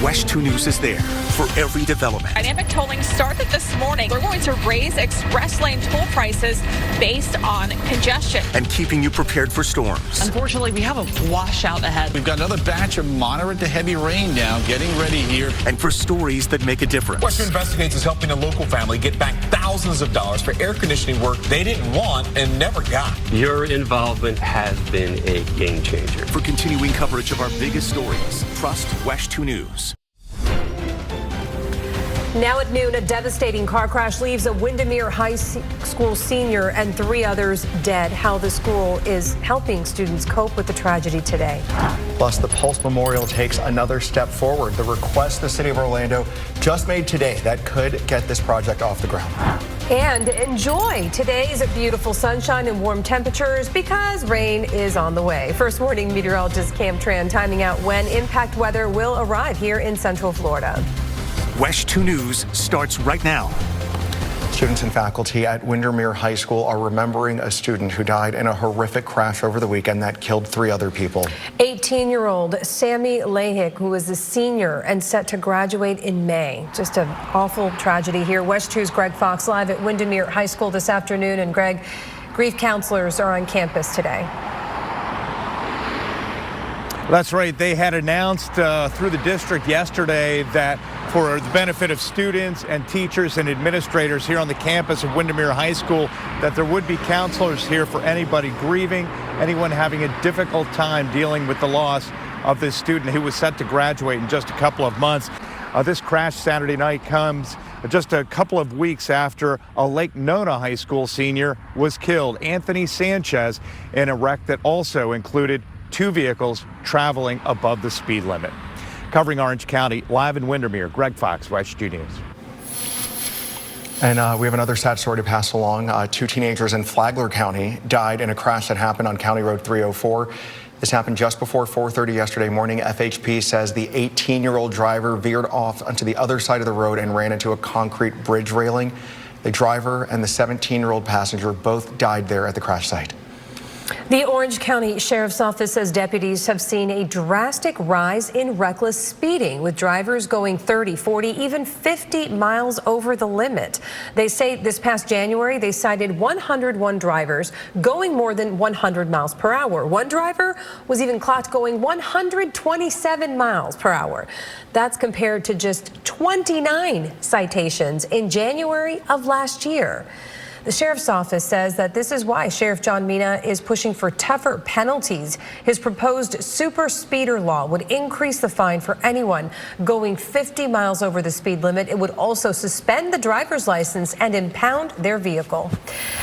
WESH 2 News is there for every development. Dynamic tolling started this morning. They're going to raise express lane toll prices based on congestion. And keeping you prepared for storms. Unfortunately, we have a washout ahead. We've got another batch of moderate to heavy rain now getting ready here. And for stories that make a difference. WESH Investigates is helping a local family get back thousands of dollars for air conditioning work they didn't want and never got. Your involvement has been a game changer. For continuing coverage of our biggest stories, trust WESH 2 News. Now at noon, a devastating car crash leaves a Windermere High School senior and 3 others dead. How the school is helping students cope with the tragedy today. Plus, the Pulse Memorial takes another step forward. The request the city of Orlando just made today that could get this project off the ground. And enjoy today's beautiful sunshine and warm temperatures because rain is on the way. First Warning meteorologist Cam Tran timing out when impact weather will arrive here in Central Florida. WESH 2 News starts right now. Students and faculty at Windermere High School are remembering a student who died in a horrific crash over the weekend that killed 3 other people. 18-year-old Sammy Lahick, who was a senior and set to graduate in May. Just an awful tragedy here. WESH 2's Greg Fox live at Windermere High School this afternoon. And Greg, grief counselors are on campus today. That's right. They had announced through the district yesterday that for the benefit of students and teachers and administrators here on the campus of Windermere High School, that there would be counselors here for anybody grieving, anyone having a difficult time dealing with the loss of this student who was set to graduate in just a couple of months. This crash Saturday night comes just a couple of weeks after a Lake Nona High School senior was killed, Anthony Sanchez, in a wreck that also included 2 vehicles traveling above the speed limit. Covering Orange County, live in Windermere, Greg Fox, WESH 2 News. And we have another sad story to pass along. 2 teenagers in Flagler County died in a crash that happened on County Road 304. This happened just before 4:30 yesterday morning. FHP says the 18-year-old driver veered off onto the other side of the road and ran into a concrete bridge railing. The driver and the 17-year-old passenger both died there at the crash site. The Orange County Sheriff's Office says deputies have seen a drastic rise in reckless speeding, with drivers going 30, 40, even 50 miles over the limit. They say this past January, they cited 101 drivers going more than 100 miles per hour. One driver was even clocked going 127 miles per hour. That's compared to just 29 citations in January of last year. The Sheriff's Office says that this is why Sheriff John Mina is pushing for tougher penalties. His proposed super speeder law would increase the fine for anyone going 50 miles over the speed limit. It would also suspend the driver's license and impound their vehicle.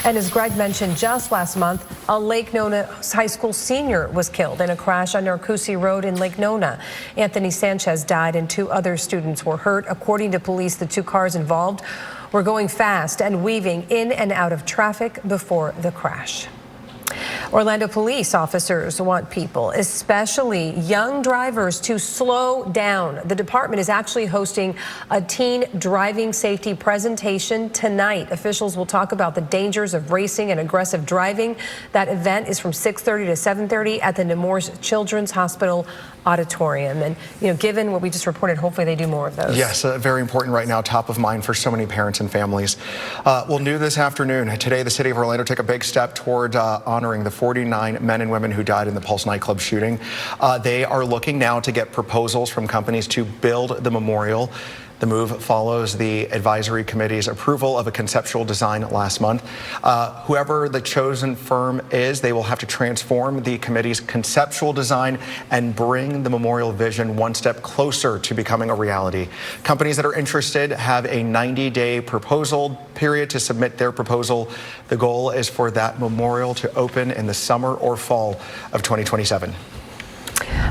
And as Greg mentioned, just last month, a Lake Nona High School senior was killed in a crash on Narcoossee Road in Lake Nona. Anthony Sanchez died and 2 other students were hurt. According to police, the 2 cars involved were going fast and weaving in and out of traffic before the crash. Orlando police officers want people, especially young drivers, to slow down. The department is actually hosting a teen driving safety presentation tonight. Officials will talk about the dangers of racing and aggressive driving. That event is from 6:30 to 7:30 at the Nemours Children's Hospital auditorium. And, given what we just reported, hopefully they do more of those. Yes, very important right now, top of mind for so many parents and families. Well, new this afternoon, today the city of Orlando took a big step toward honoring the 49 men and women who died in the Pulse nightclub shooting. They are looking now to get proposals from companies to build the memorial. The move follows the advisory committee's approval of a conceptual design last month. Whoever the chosen firm is, they will have to transform the committee's conceptual design and bring the memorial vision one step closer to becoming a reality. Companies that are interested have a 90-day proposal period to submit their proposal. The goal is for that memorial to open in the summer or fall of 2027.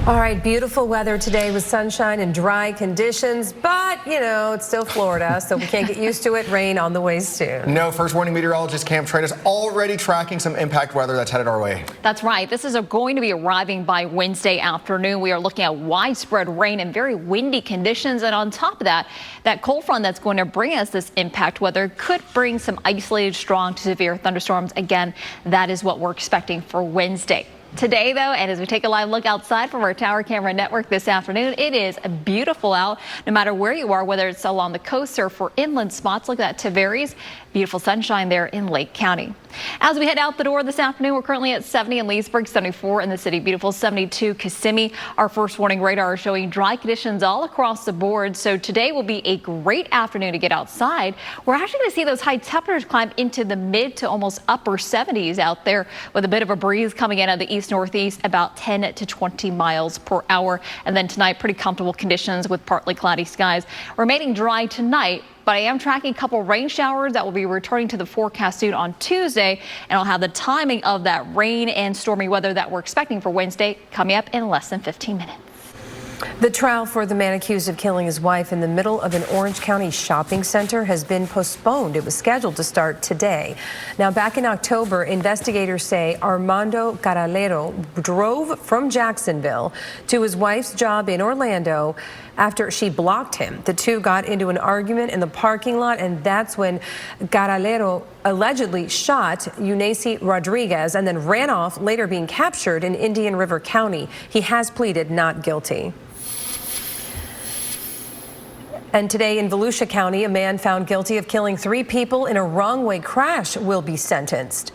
All right, beautiful weather today with sunshine and dry conditions, but, it's still Florida, so we can't get used to it. Rain on the way soon. No, First Warning meteorologist Cam Tran is already tracking some impact weather that's headed our way. That's right. This is going to be arriving by Wednesday afternoon. We are looking at widespread rain and very windy conditions. And on top of that, that cold front that's going to bring us this impact weather could bring some isolated strong to severe thunderstorms. Again, that is what we're expecting for Wednesday. today, though, and as we take a live look outside from our Tower Camera Network this afternoon, it is beautiful out no matter where you are, whether it's along the coast or for inland spots like that Tavares. Beautiful sunshine there in Lake County. As we head out the door this afternoon, we're currently at 70 in Leesburg, 74 in the city. Beautiful 72 Kissimmee. Our first warning radar is showing dry conditions all across the board. So today will be a great afternoon to get outside. We're actually going to see those high temperatures climb into the mid to almost upper 70s out there with a bit of a breeze coming in out of the east northeast about 10 to 20 miles per hour. And then tonight, pretty comfortable conditions with partly cloudy skies. Remaining dry tonight. But I am tracking a couple rain showers that will be returning to the forecast soon on Tuesday. And I'll have the timing of that rain and stormy weather that we're expecting for Wednesday coming up in less than 15 minutes. The trial for the man accused of killing his wife in the middle of an Orange County shopping center has been postponed. It was scheduled to start today. Now, back in October, investigators say Armando Caralero drove from Jacksonville to his wife's job in Orlando after she blocked him. The two got into an argument in the parking lot, and that's when Caralero allegedly shot Eunice Rodriguez and then ran off, later being captured in Indian River County. He has pleaded not guilty. And today in Volusia County, a man found guilty of killing 3 people in a wrong-way crash will be sentenced.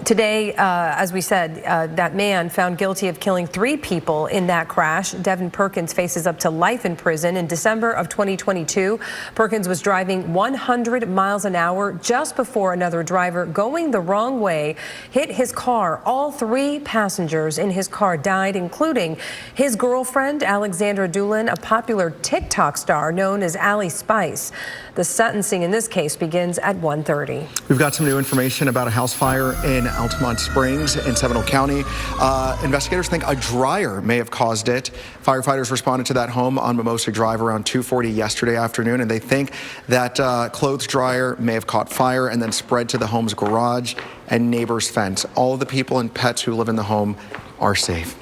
Today, as we said, that man found guilty of killing 3 people in that crash. Devin Perkins faces up to life in prison. In December of 2022, Perkins was driving 100 miles an hour just before another driver going the wrong way hit his car. All 3 passengers in his car died, including his girlfriend, Alexandra Doolin, a popular TikTok star known as Allie Spice. The sentencing in this case begins at 1:30. We've got some new information about a house fire in Altamont Springs in Seminole County. Investigators think a dryer may have caused it. Firefighters responded to that home on Mimosa Drive around 2:40 yesterday afternoon, and they think that clothes dryer may have caught fire and then spread to the home's garage and neighbor's fence. All of the people and pets who live in the home are safe.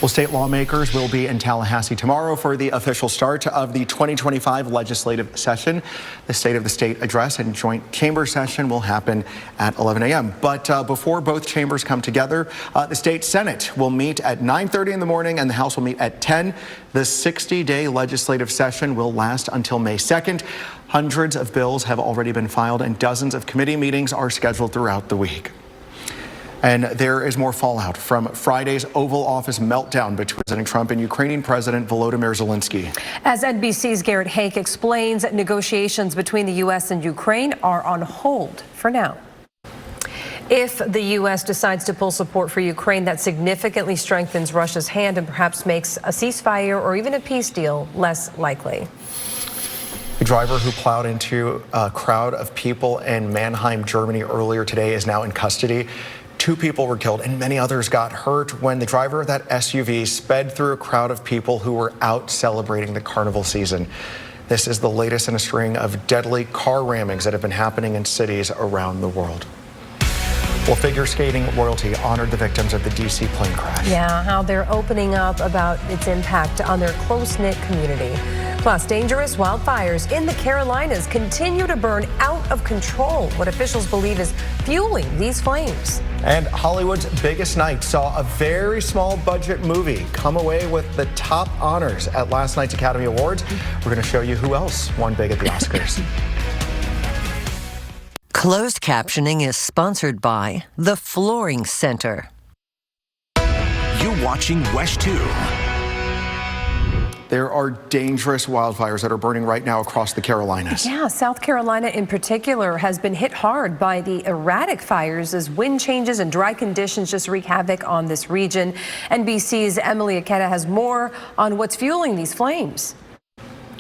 Well, state lawmakers will be in Tallahassee tomorrow for the official start of the 2025 legislative session. The State of the State address and joint chamber session will happen at 11 a.m. But before both chambers come together, the state Senate will meet at 9:30 in the morning and the House will meet at 10. The 60-day legislative session will last until May 2nd. Hundreds of bills have already been filed and dozens of committee meetings are scheduled throughout the week. And there is more fallout from Friday's Oval Office meltdown between President Trump and Ukrainian President Volodymyr Zelensky. As NBC's Garrett Hake explains, negotiations between the U.S. and Ukraine are on hold for now. If the U.S. decides to pull support for Ukraine, that significantly strengthens Russia's hand and perhaps makes a ceasefire or even a peace deal less likely. The driver who plowed into a crowd of people in Mannheim, Germany earlier today is now in custody. 2 people were killed and many others got hurt when the driver of that SUV sped through a crowd of people who were out celebrating the carnival season. This is the latest in a string of deadly car rammings that have been happening in cities around the world. Well, figure skating royalty honored the victims of the D.C. plane crash. Yeah, how they're opening up about its impact on their close-knit community. Plus, dangerous wildfires in the Carolinas continue to burn out of control, what officials believe is fueling these flames. And Hollywood's biggest night saw a very small budget movie come away with the top honors at last night's Academy Awards. We're going to show you who else won big at the Oscars. Closed captioning is sponsored by the Flooring Center. You're watching WESH 2. There are dangerous wildfires that are burning right now across the Carolinas. Yeah, South Carolina in particular has been hit hard by the erratic fires as wind changes and dry conditions just wreak havoc on this region. NBC's Emily Aketa has more on what's fueling these flames.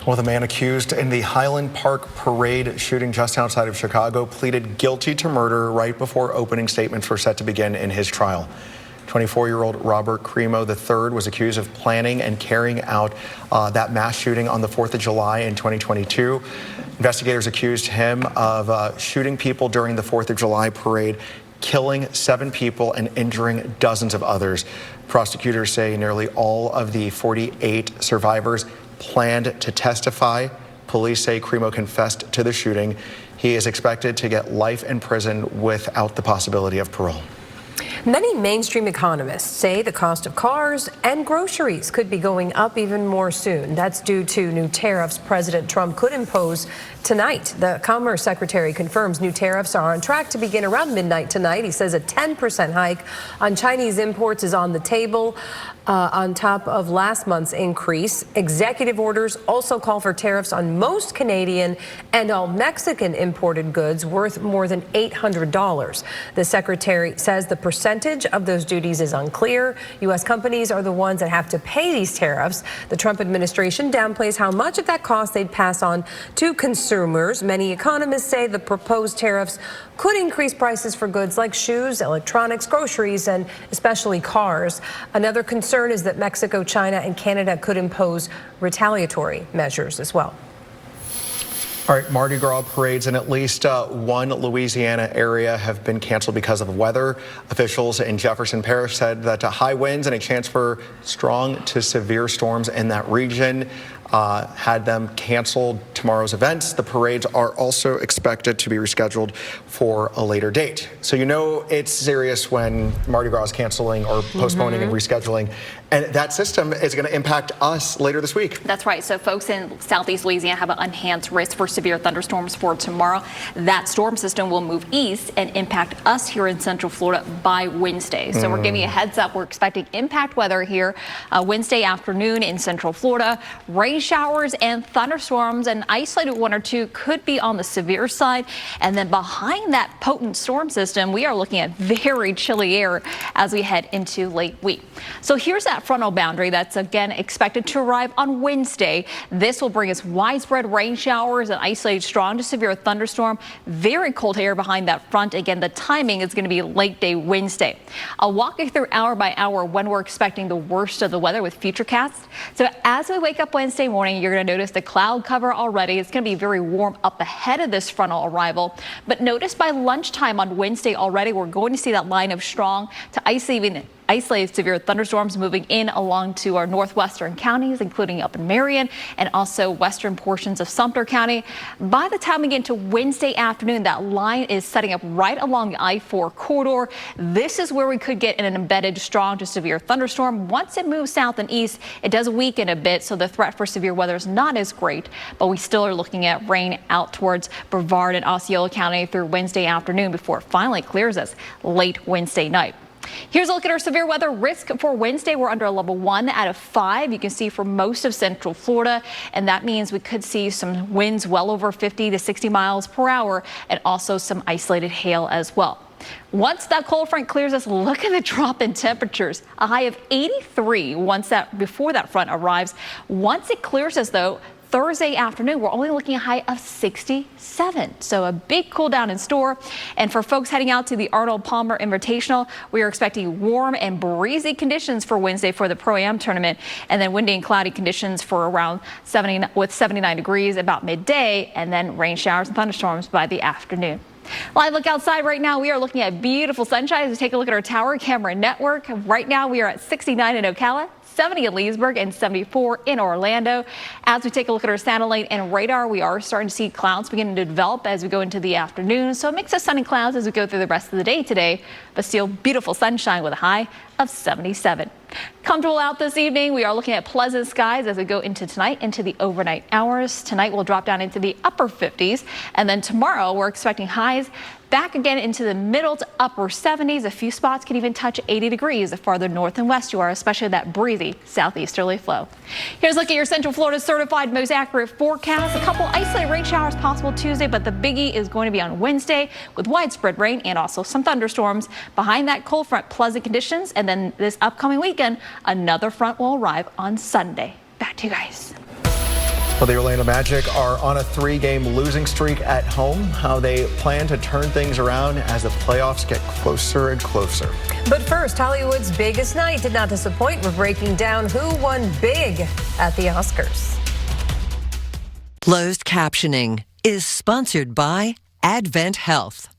Well, the man accused in the Highland Park parade shooting just outside of Chicago pleaded guilty to murder right before opening statements were set to begin in his trial. 24-year-old Robert Cremo III was accused of planning and carrying out that mass shooting on the 4th of July in 2022. Investigators accused him of shooting people during the 4th of July parade, killing 7 people and injuring dozens of others. Prosecutors say nearly all of the 48 survivors planned to testify. Police say Cremo confessed to the shooting. He is expected to get life in prison without the possibility of parole. Many mainstream economists say the cost of cars and groceries could be going up even more soon. That's due to new tariffs President Trump could impose tonight. The Commerce Secretary confirms new tariffs are on track to begin around midnight tonight. He says a 10% hike on Chinese imports is on the table. On top of last month's increase. Executive orders also call for tariffs on most Canadian and all Mexican imported goods worth more than $800. The secretary says the percentage of those duties is unclear. U.S. companies are the ones that have to pay these tariffs. The Trump administration downplays how much of that cost they'd pass on to consumers. Many economists say the proposed tariffs could increase prices for goods like shoes, electronics, groceries, and especially cars. Another concern is that Mexico, China, and Canada could impose retaliatory measures as well. All right, Mardi Gras parades in at least one Louisiana area have been canceled because of weather. Officials in Jefferson Parish said that high winds and a chance for strong to severe storms in that region had them canceled tomorrow's events. The parades are also expected to be rescheduled for a later date. So you know it's serious when Mardi Gras is canceling or postponing and rescheduling. And that system is going to impact us later this week. That's right. So folks in southeast Louisiana have an enhanced risk for severe thunderstorms for tomorrow. That storm system will move east and impact us here in central Florida by Wednesday. So we're giving you a heads up. We're expecting impact weather here Wednesday afternoon in central Florida. Rain showers and thunderstorms, and isolated one or two could be on the severe side. And then behind that potent storm system, we are looking at very chilly air as we head into late week. So here's that frontal boundary that's again expected to arrive on Wednesday. This will bring us widespread rain showers and isolated strong to severe thunderstorm. Very cold air behind that front. Again, the timing is going to be late day Wednesday. I'll walk you through hour by hour when we're expecting the worst of the weather with Futurecast. So as we wake up Wednesday morning, you're going to notice the cloud cover already. It's going to be very warm up ahead of this frontal arrival. But notice by lunchtime on Wednesday already, we're going to see that line of strong to isolated severe thunderstorms moving in along to our northwestern counties, including up in Marion and also western portions of Sumter County. By the time we get into Wednesday afternoon, that line is setting up right along the I-4 corridor. This is where we could get an embedded strong to severe thunderstorm. Once it moves south and east, it does weaken a bit, so the threat for severe weather is not as great, but we still are looking at rain out towards Brevard and Osceola County through Wednesday afternoon before it finally clears us late Wednesday night. Here's a look at our severe weather risk for Wednesday. We're under a level 1 out of 5. You can see for most of central Florida, and that means we could see some winds well over 50 to 60 miles per hour and also some isolated hail as well. Once that cold front clears us, look at the drop in temperatures. A high of 83 before that front arrives. Once it clears us, though, Thursday afternoon, we're only looking at a high of 67. So a big cool down in store. And for folks heading out to the Arnold Palmer Invitational, we are expecting warm and breezy conditions for Wednesday for the Pro-Am tournament. And then windy and cloudy conditions for around 79 degrees about midday, and then rain showers and thunderstorms by the afternoon. Live look outside right now. We are looking at beautiful sunshine as we take a look at our tower camera network. Right now we are at 69 in Ocala, 70 in Leesburg, and 74 in Orlando. As we take a look at our satellite and radar, we are starting to see clouds beginning to develop as we go into the afternoon. So a mix of sun and clouds as we go through the rest of the day today, but still beautiful sunshine with a high of 77. Comfortable out this evening. We are looking at pleasant skies as we go into tonight, into the overnight hours. Tonight we'll drop down into the upper 50s, and then tomorrow we're expecting highs back again into the middle to upper 70s. A few spots can even touch 80 degrees the farther north and west you are, especially that breezy southeasterly flow. Here's a look at your Central Florida certified most accurate forecast. A couple isolated rain showers possible Tuesday, but the biggie is going to be on Wednesday with widespread rain and also some thunderstorms. Behind that cold front, pleasant conditions, and then this upcoming weekend, another front will arrive on Sunday. Back to you guys. Well, the Orlando Magic are on a 3-game losing streak at home. How they plan to turn things around as the playoffs get closer and closer. But first, Hollywood's biggest night did not disappoint. We're breaking down who won big at the Oscars. Closed captioning is sponsored by Advent Health.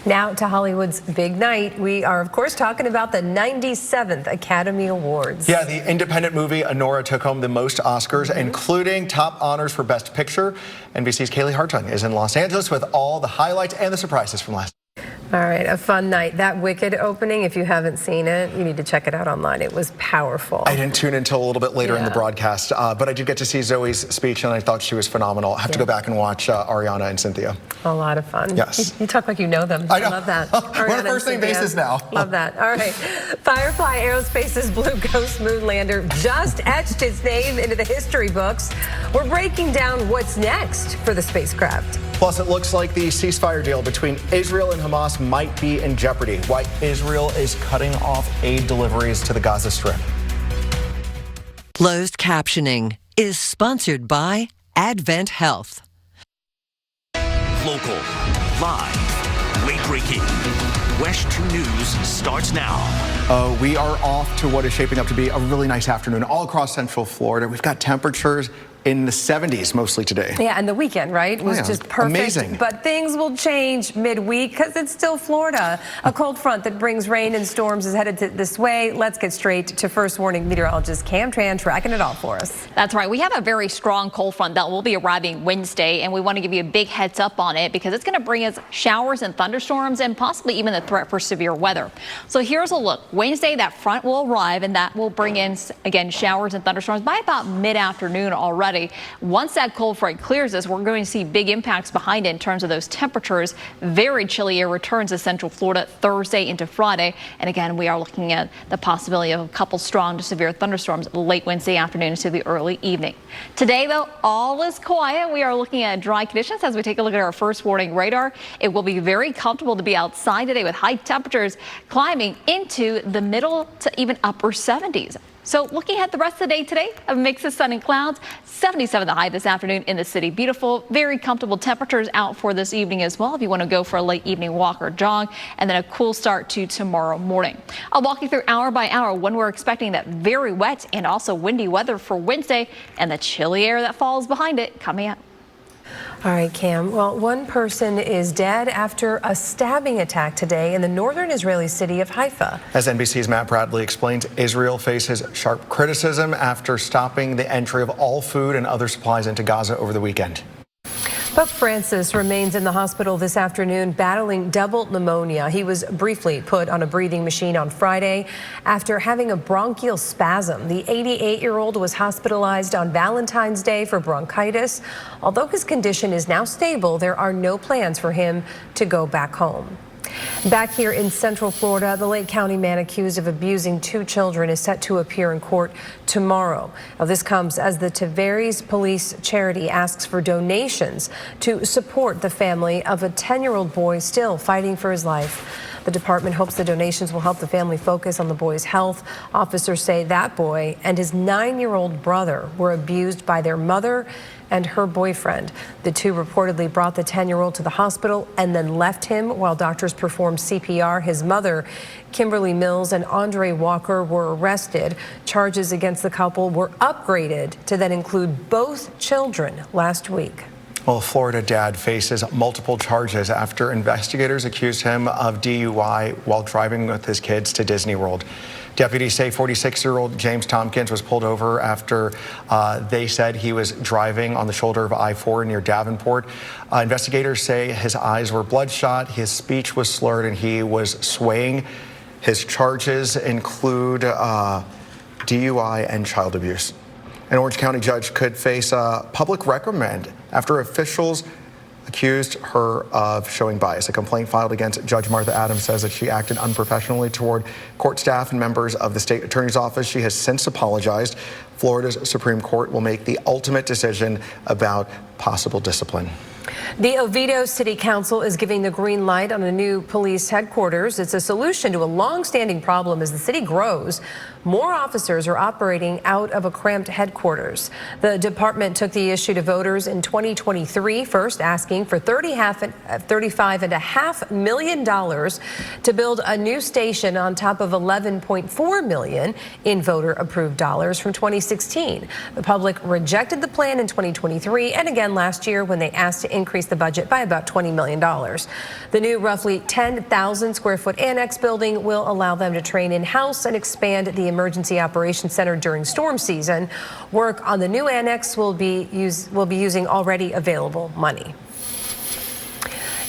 Now to Hollywood's big night. We are, of course, talking about the 97th Academy Awards. Yeah, the independent movie Anora took home the most Oscars, including top honors for Best Picture. NBC's Kaylee Hartung is in Los Angeles with all the highlights and the surprises from last night. All right, a fun night. That Wicked opening, if you haven't seen it, you need to check it out online. It was powerful. I didn't tune in until a little bit later in the broadcast, but I did get to see Zoe's speech, and I thought she was phenomenal. I have to go back and watch Ariana and Cynthia. A lot of fun. Yes. You talk like you know them. I know. Love that. We're on a first name basis now. Love that. All right. Firefly Aerospace's Blue Ghost moon lander just etched its name into the history books. We're breaking down what's next for the spacecraft. Plus, it looks like the ceasefire deal between Israel and Hamas might be in jeopardy. Why Israel is cutting off aid deliveries to the Gaza Strip. Closed captioning is sponsored by Advent Health. Local, live, late-breaking. WESH 2 News starts now. We are off to what is shaping up to be a really nice afternoon all across Central Florida. We've got temperatures in the 70s mostly today. Yeah, and the weekend, right, was just perfect. Amazing. But things will change midweek because it's still Florida. A cold front that brings rain and storms is headed this way. Let's get straight to first warning meteorologist Cam Tran tracking it all for us. That's right. We have a very strong cold front that will be arriving Wednesday, and we want to give you a big heads up on it because it's going to bring us showers and thunderstorms and possibly even the threat for severe weather. So here's a look. Wednesday, that front will arrive, and that will bring in, again, showers and thunderstorms by about mid-afternoon already. Once that cold front clears us, we're going to see big impacts behind it in terms of those temperatures. Very chilly air returns to Central Florida Thursday into Friday. And again, we are looking at the possibility of a couple strong to severe thunderstorms late Wednesday afternoon into the early evening. Today, though, all is quiet. We are looking at dry conditions as we take a look at our first warning radar. It will be very comfortable to be outside today with high temperatures climbing into the middle to even upper 70s. So looking at the rest of the day today, a mix of sun and clouds, 77 the high this afternoon in the city. Beautiful, very comfortable temperatures out for this evening as well if you want to go for a late evening walk or jog, and then a cool start to tomorrow morning. I'll walk you through hour by hour when we're expecting that very wet and also windy weather for Wednesday and the chilly air that falls behind it coming up. All right, Cam. Well, one person is dead after a stabbing attack today in the northern Israeli city of Haifa. As NBC's Matt Bradley explains, Israel faces sharp criticism after stopping the entry of all food and other supplies into Gaza over the weekend. Pope Francis remains in the hospital this afternoon battling double pneumonia. He was briefly put on a breathing machine on Friday after having a bronchial spasm. The 88-year-old was hospitalized on Valentine's Day for bronchitis. Although his condition is now stable, there are no plans for him to go back home. Back here in Central Florida, the Lake County man accused of abusing 2 children is set to appear in court tomorrow. Now, this comes as the Tavares Police Charity asks for donations to support the family of a 10-year-old boy still fighting for his life. The department hopes the donations will help the family focus on the boy's health. Officers say that boy and his 9-year-old brother were abused by their mother and her boyfriend. The two reportedly brought the 10-year-old to the hospital and then left him while doctors performed CPR. His mother, Kimberly Mills, and Andre Walker were arrested. Charges against the couple were upgraded to then include both children last week. Well, a Florida dad faces multiple charges after investigators accused him of DUI while driving with his kids to Disney World. Deputies say 46-year-old James Tompkins was pulled over after they said he was driving on the shoulder of I-4 near Davenport. Investigators say his eyes were bloodshot, his speech was slurred, and he was swaying. His charges include DUI and child abuse. An Orange County judge could face a public reprimand after officials accused her of showing bias. A complaint filed against Judge Martha Adams says that she acted unprofessionally toward court staff and members of the state attorney's office. She has since apologized. Florida's Supreme Court will make the ultimate decision about possible discipline. The Oviedo City Council is giving the green light on a new police headquarters. It's a solution to a long-standing problem as the city grows. More officers are operating out of a cramped headquarters. The department took the issue to voters in 2023, first asking for $35.5 million to build a new station on top of $11.4 million in voter-approved dollars from 2016. The public rejected the plan in 2023 and again last year when they asked to increase the budget by about $20 million. The new roughly 10,000 square foot annex building will allow them to train in-house and expand the Emergency Operations Center during storm season. Work on the new annex will be using already available money.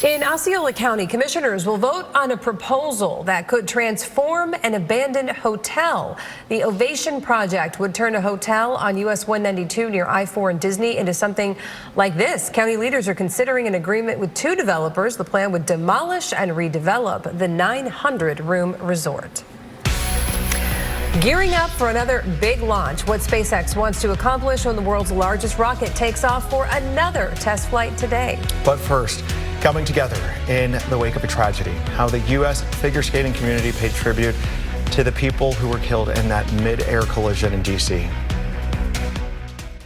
In Osceola County, commissioners will vote on a proposal that could transform an abandoned hotel. The Ovation project would turn a hotel on US 192 near I-4 and Disney into something like this. County leaders are considering an agreement with 2 developers. The plan would demolish and redevelop the 900-room resort. Gearing up for another big launch, what SpaceX wants to accomplish when the world's largest rocket takes off for another test flight today. But first, coming together in the wake of a tragedy, how the U.S. figure skating community paid tribute to the people who were killed in that mid-air collision in D.C.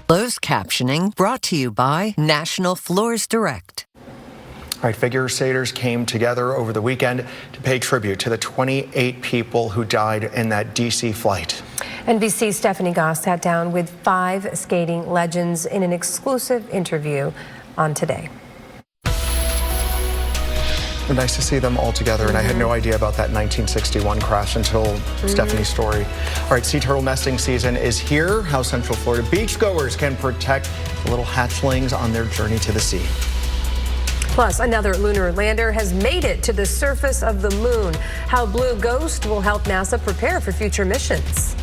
Closed captioning brought to you by National Floors Direct. All right, figure skaters came together over the weekend to pay tribute to the 28 people who died in that D.C. flight. NBC's Stephanie Goss sat down with 5 skating legends in an exclusive interview on Today. Nice to see them all together, and I had no idea about that 1961 crash until Stephanie's story. All right, sea turtle nesting season is here. How Central Florida beachgoers can protect the little hatchlings on their journey to the sea. Plus, another lunar lander has made it to the surface of the moon. How Blue Ghost will help NASA prepare for future missions.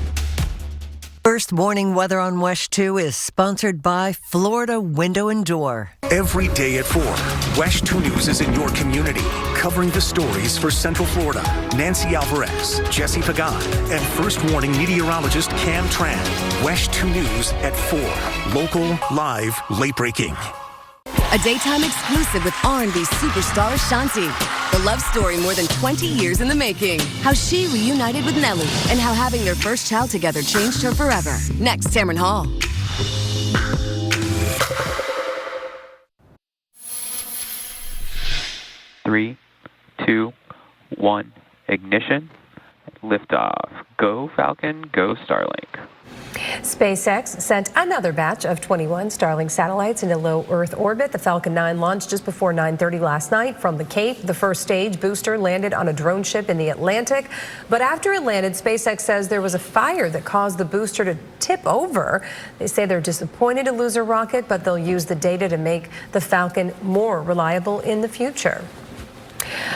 First warning weather on WESH 2 is sponsored by Florida Window and Door. Every day at 4, WESH 2 News is in your community, covering the stories for Central Florida. Nancy Alvarez, Jesse Pagan, and First Warning meteorologist Cam Tran. WESH 2 News at 4. Local, live, late breaking. A daytime exclusive with R&B superstar Ashanti. The love story more than 20 years in the making. How she reunited with Nelly and how having their first child together changed her forever. Next, Tamron Hall. 3, 2, 1, ignition, liftoff. Go Falcon, go Starlink. SpaceX sent another batch of 21 Starlink satellites into low Earth orbit. The Falcon 9 launched just before 9:30 last night from the Cape. The first stage booster landed on a drone ship in the Atlantic. But after it landed, SpaceX says there was a fire that caused the booster to tip over. They say they're disappointed to lose a rocket, but they'll use the data to make the Falcon more reliable in the future.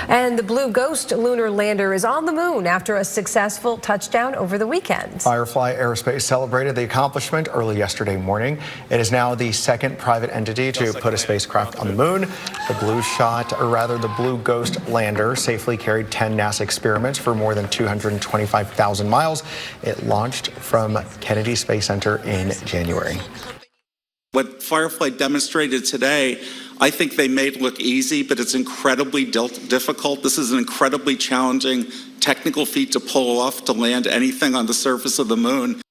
And the Blue Ghost lunar lander is on the moon after a successful touchdown over the weekend. Firefly Aerospace celebrated the accomplishment early yesterday morning. It is now the second private entity to put a spacecraft on the moon. The Blue Ghost lander safely carried 10 NASA experiments for more than 225,000 miles. It launched from Kennedy Space Center in January. What Firefly demonstrated today, I think they made look easy, but it's incredibly difficult. This is an incredibly challenging technical feat to pull off, to land anything on the surface of the moon.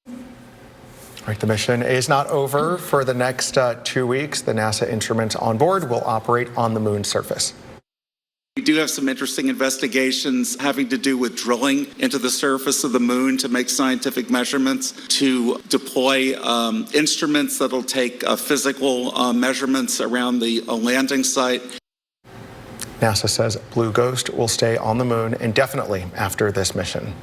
Right, the mission is not over. For the next 2 weeks, the NASA instruments on board will operate on the moon's surface. We do have some interesting investigations having to do with drilling into the surface of the moon to make scientific measurements, to deploy instruments that'll take physical measurements around the landing site. NASA says Blue Ghost will stay on the moon indefinitely after this mission.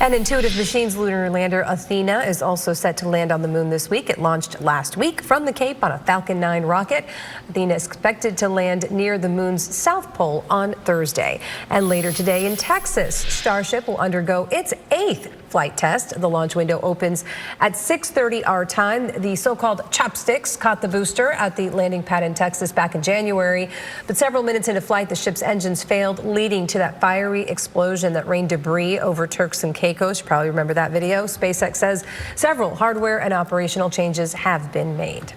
And Intuitive Machines lunar lander Athena is also set to land on the moon this week. It launched last week from the Cape on a Falcon 9 rocket. Athena is expected to land near the moon's south pole on Thursday. And later today in Texas, Starship will undergo its 8th flight test. The launch window opens at 6:30 our time. The so-called chopsticks caught the booster at the landing pad in Texas back in January. But several minutes into flight, the ship's engines failed, leading to that fiery explosion that rained debris over Turks and Caicos. You probably remember that video. SpaceX says several hardware and operational changes have been made.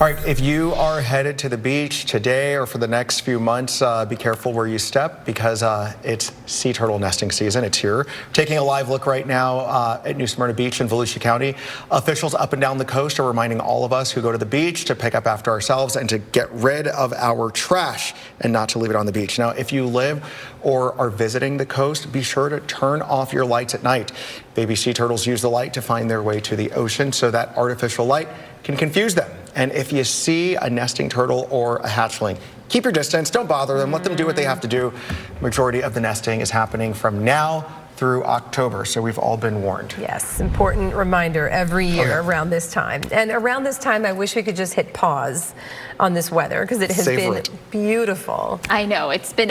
All right, if you are headed to the beach today or for the next few months, be careful where you step because it's sea turtle nesting season. It's here. Taking a live look right now at New Smyrna Beach in Volusia County. Officials up and down the coast are reminding all of us who go to the beach to pick up after ourselves and to get rid of our trash and not to leave it on the beach. Now, if you live or are visiting the coast, be sure to turn off your lights at night. Baby sea turtles use the light to find their way to the ocean, so that artificial light can confuse them. And if you see a nesting turtle or a hatchling, keep your distance, don't bother them, let them do what they have to do. Majority of the nesting is happening from now through October, so we've all been warned. Yes, important reminder every year around this time. And around this time, I wish we could just hit pause on this weather because it has been beautiful. I know, it's been...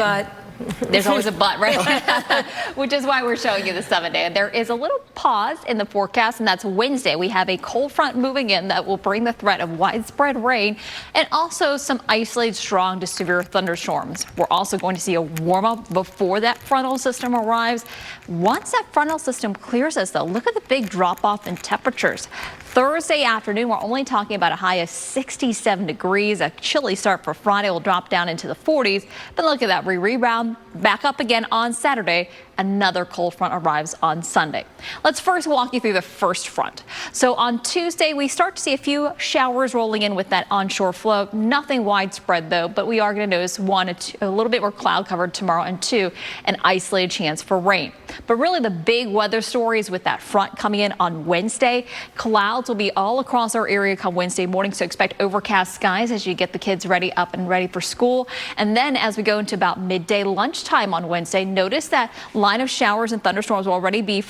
There's always a but, right? Which is why we're showing you the 7-day. There is a little pause in the forecast, and that's Wednesday. We have a cold front moving in that will bring the threat of widespread rain and also some isolated strong to severe thunderstorms. We're also going to see a warm up before that frontal system arrives. Once that frontal system clears us, though, look at the big drop off in temperatures. Thursday afternoon, we're only talking about a high of 67 degrees. A chilly start for Friday will drop down into the 40s. But look at that, we rebound back up again on Saturday. Another cold front arrives on Sunday. Let's first walk you through the first front. So on Tuesday, we start to see a few showers rolling in with that onshore flow. Nothing widespread, though, but we are going to notice a little bit more cloud covered tomorrow, and 2, an isolated chance for rain. But really the big weather stories with that front coming in on Wednesday. Clouds will be all across our area come Wednesday morning, so expect overcast skies as you get the kids up and ready for school. And then as we go into about midday lunchtime on Wednesday, notice that line of showers and thunderstorms will already be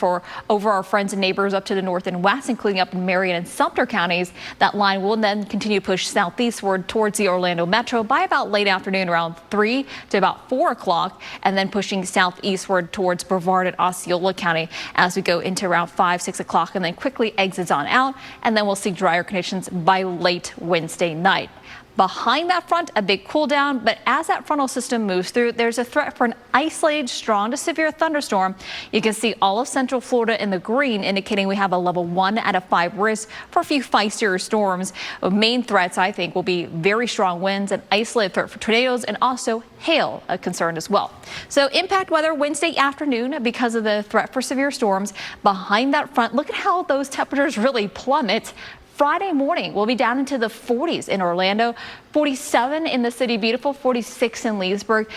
over our friends and neighbors up to the north and west, including up in Marion and Sumter counties. That line will then continue to push southeastward towards the Orlando metro by about late afternoon, around 3 to about 4 o'clock, and then pushing southeastward towards Brevard and Osceola County as we go into around 5, 6 o'clock, and then quickly exits on out, and then we'll see drier conditions by late Wednesday night. Behind that front, a big cool down, but as that frontal system moves through, there's a threat for an isolated strong to severe thunderstorm. You can see all of central Florida in the green, indicating we have a level 1 out of 5 risk for a few feistier storms. Main threats, I think, will be very strong winds, and isolated threat for tornadoes, and also hail a concern as well. So impact weather Wednesday afternoon because of the threat for severe storms. Behind that front, look at how those temperatures really plummet. Friday morning, we'll be down into the 40s in Orlando, 47 in the City Beautiful, 46 in Leesburg.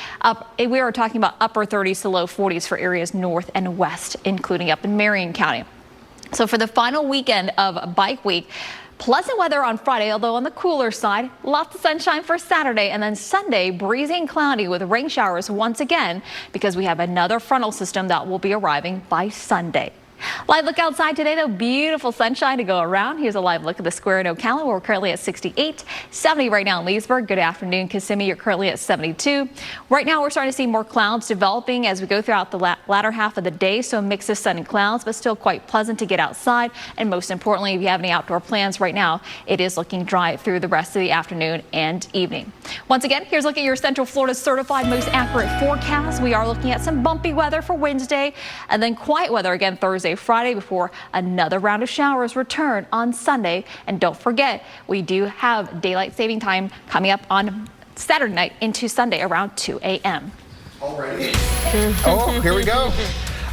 We are talking about upper 30s to low 40s for areas north and west, including up in Marion County. So for the final weekend of Bike Week, pleasant weather on Friday, although on the cooler side. Lots of sunshine for Saturday, and then Sunday, breezy and cloudy with rain showers once again because we have another frontal system that will be arriving by Sunday. Live look outside today, though. Beautiful sunshine to go around. Here's a live look at the square in Ocala. We're currently at 68, 70 right now in Leesburg. Good afternoon, Kissimmee. You're currently at 72. Right now, we're starting to see more clouds developing as we go throughout the latter half of the day. So a mix of sun and clouds, but still quite pleasant to get outside. And most importantly, if you have any outdoor plans right now, it is looking dry through the rest of the afternoon and evening. Once again, here's a look at your Central Florida certified most accurate forecast. We are looking at some bumpy weather for Wednesday, and then quiet weather again Thursday, Friday, before another round of showers return on Sunday. And don't forget, we do have daylight saving time coming up on Saturday night into Sunday around 2 a.m. Already? Oh, here we go.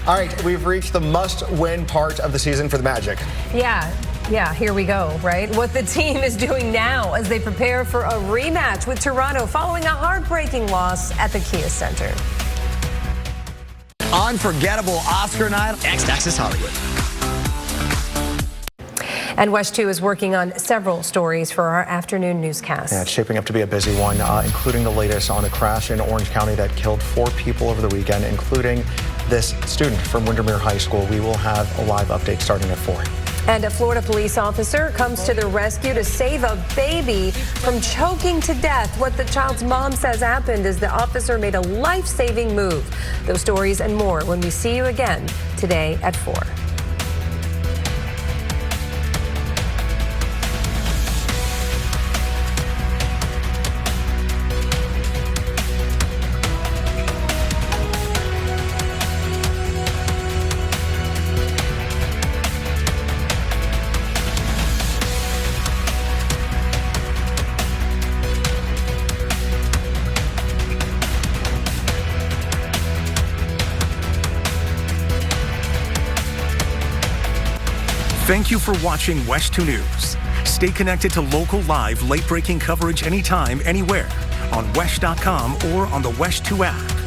All right, we've reached the must-win part of the season for the Magic. Yeah, here we go, right? What the team is doing now as they prepare for a rematch with Toronto following a heartbreaking loss at the Kia Center. Unforgettable Oscar night. Access Hollywood. And WESH 2 is working on several stories for our afternoon newscast. Yeah, it's shaping up to be a busy one, including the latest on a crash in Orange County that killed 4 people over the weekend, including this student from Windermere High School. We will have a live update starting at 4. And a Florida police officer comes to the rescue to save a baby from choking to death. What the child's mom says happened is the officer made a life-saving move. Those stories and more when we see you again today at 4. Thank you for watching WESH 2 News. Stay connected to local live late-breaking coverage anytime, anywhere on WESH.com or on the WESH 2 app.